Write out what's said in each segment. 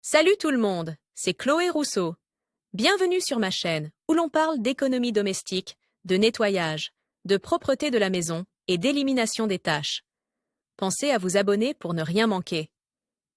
Salut tout le monde, c'est Chloé Rousseau. Bienvenue sur ma chaîne où l'on parle d'économie domestique, de nettoyage, de propreté de la maison et d'élimination des tâches. Pensez à vous abonner pour ne rien manquer.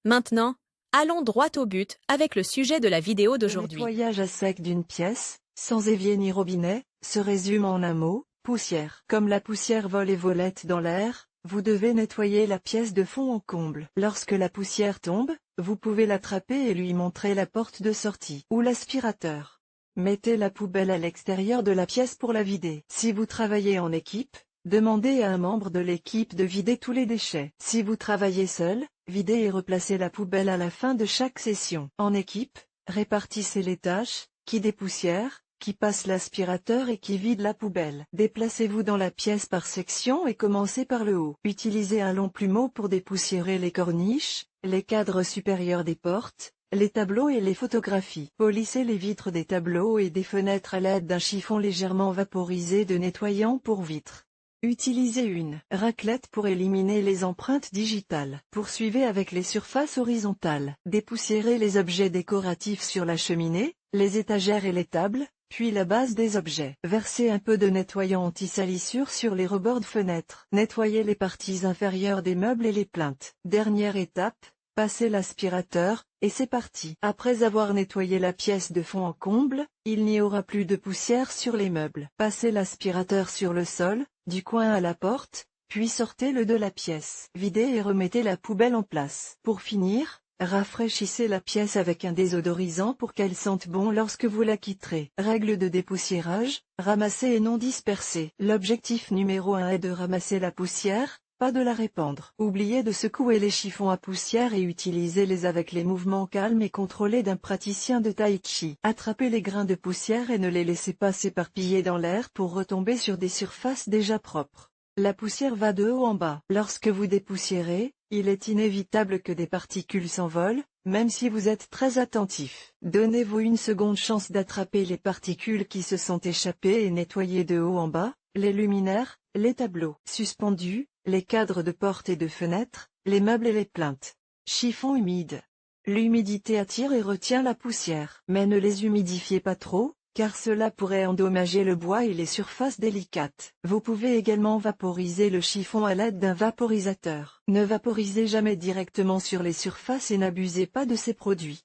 Maintenant, allons droit au but avec le sujet de la vidéo Le d'aujourd'hui. nettoyage à sec d'une pièce, sans évier ni robinet, se résume en un mot, poussière. Comme la poussière vole et volette dans l'air, vous devez nettoyer la pièce de fond en comble. Lorsque la poussière tombe, vous pouvez l'attraper et lui montrer la porte de sortie ou l'aspirateur. Mettez la poubelle à l'extérieur de la pièce pour la vider. Si vous travaillez en équipe, demandez à un membre de l'équipe de vider tous les déchets. Si vous travaillez seul, videz et replacez la poubelle à la fin de chaque session. En équipe, répartissez les tâches, qui dépoussière, qui passe l'aspirateur et qui vide la poubelle. Déplacez-vous dans la pièce par section et commencez par le haut. Utilisez un long plumeau pour dépoussiérer les corniches, les cadres supérieurs des portes, les tableaux et les photographies. Polissez les vitres des tableaux et des fenêtres à l'aide d'un chiffon légèrement vaporisé de nettoyant pour vitres. Utilisez une raclette pour éliminer les empreintes digitales. Poursuivez avec les surfaces horizontales. Dépoussiérez les objets décoratifs sur la cheminée, les étagères et les tables, puis la base des objets. Versez un peu de nettoyant anti-salissure sur les rebords de fenêtres. Nettoyez les parties inférieures des meubles et les plinthes. Dernière étape, passez l'aspirateur, et c'est parti. Après avoir nettoyé la pièce de fond en comble, il n'y aura plus de poussière sur les meubles. Passez l'aspirateur sur le sol, du coin à la porte, puis sortez-le de la pièce. Videz et remettez la poubelle en place. Pour finir, rafraîchissez la pièce avec un désodorisant pour qu'elle sente bon lorsque vous la quitterez. Règle de dépoussiérage, ramasser et non disperser. L'objectif numéro 1 est de ramasser la poussière, pas de la répandre. Oubliez de secouer les chiffons à poussière et utilisez-les avec les mouvements calmes et contrôlés d'un praticien de tai chi. Attrapez les grains de poussière et ne les laissez pas s'éparpiller dans l'air pour retomber sur des surfaces déjà propres. La poussière va de haut en bas. Lorsque vous dépoussiérez, il est inévitable que des particules s'envolent, même si vous êtes très attentif. Donnez-vous une seconde chance d'attraper les particules qui se sont échappées et nettoyez de haut en bas, les luminaires, les tableaux suspendus, les cadres de portes et de fenêtres, les meubles et les plinthes. Chiffon humide. L'humidité attire et retient la poussière. Mais ne les humidifiez pas trop, car cela pourrait endommager le bois et les surfaces délicates. Vous pouvez également vaporiser le chiffon à l'aide d'un vaporisateur. Ne vaporisez jamais directement sur les surfaces et n'abusez pas de ces produits.